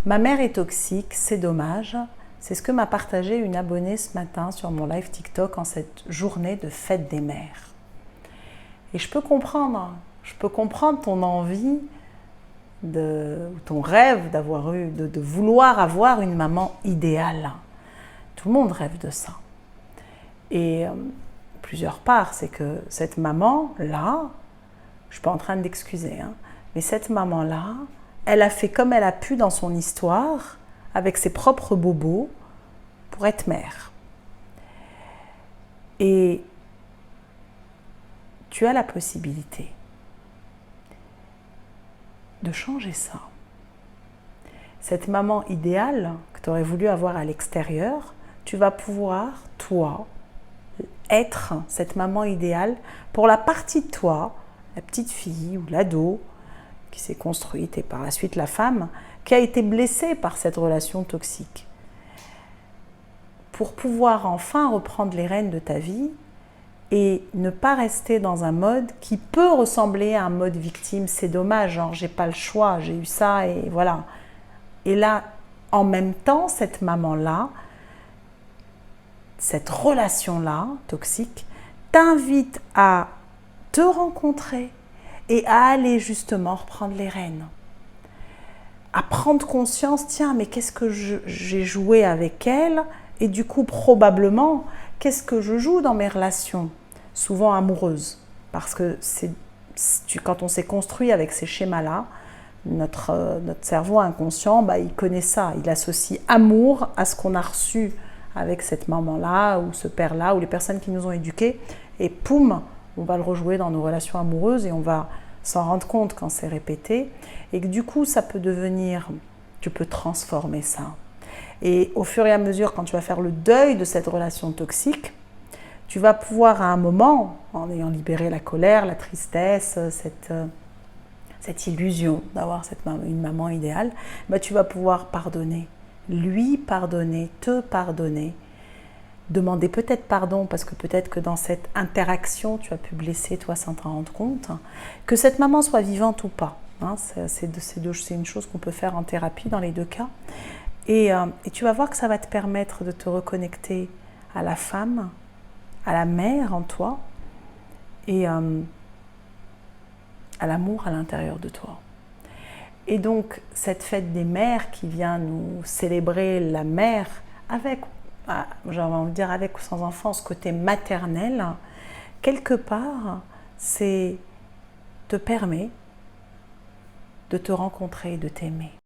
Ma mère est toxique, c'est dommage. C'est ce que m'a partagé une abonnée ce matin sur mon live TikTok en cette journée de fête des mères. Et je peux comprendre ton envie, ton rêve de vouloir avoir une maman idéale. Tout le monde rêve de ça. Et plusieurs parts, c'est que cette maman-là, je ne suis pas en train d'excuser, mais cette maman-là, elle a fait comme elle a pu dans son histoire, avec ses propres bobos, pour être mère. Et tu as la possibilité de changer ça. Cette maman idéale que tu aurais voulu avoir à l'extérieur, tu vas pouvoir, toi, être cette maman idéale pour la partie de toi, la petite fille ou l'ado qui s'est construite et par la suite la femme qui a été blessée par cette relation toxique. Pour pouvoir enfin reprendre les rênes de ta vie et ne pas rester dans un mode qui peut ressembler à un mode victime. C'est dommage, genre j'ai pas le choix, j'ai eu ça et voilà. Et là, en même temps, cette maman-là, cette relation-là, toxique, t'invite à te rencontrer et à aller justement reprendre les rênes. À prendre conscience, tiens, mais qu'est-ce que j'ai joué avec elle? Et du coup, probablement, qu'est-ce que je joue dans mes relations, souvent amoureuses? Parce que quand on s'est construit avec ces schémas-là, notre cerveau inconscient, il connaît ça. Il associe amour à ce qu'on a reçu avec cette maman-là ou ce père-là ou les personnes qui nous ont éduqués. Et poum, on va le rejouer dans nos relations amoureuses et on va s'en rendre compte quand c'est répété. Et que du coup, ça peut devenir, tu peux transformer ça. Et au fur et à mesure, quand tu vas faire le deuil de cette relation toxique, tu vas pouvoir à un moment, en ayant libéré la colère, la tristesse, cette illusion d'avoir une maman idéale, tu vas pouvoir pardonner, lui pardonner, te pardonner, demander peut-être pardon, parce que peut-être que dans cette interaction, tu as pu blesser toi sans t'en rendre compte, que cette maman soit vivante ou pas. C'est une chose qu'on peut faire en thérapie dans les deux cas. Et tu vas voir que ça va te permettre de te reconnecter à la femme, à la mère en toi et à l'amour à l'intérieur de toi. Et donc, cette fête des mères qui vient nous célébrer la mère avec, j'ai envie de dire avec ou sans enfant, ce côté maternel, quelque part, te permet de te rencontrer et de t'aimer.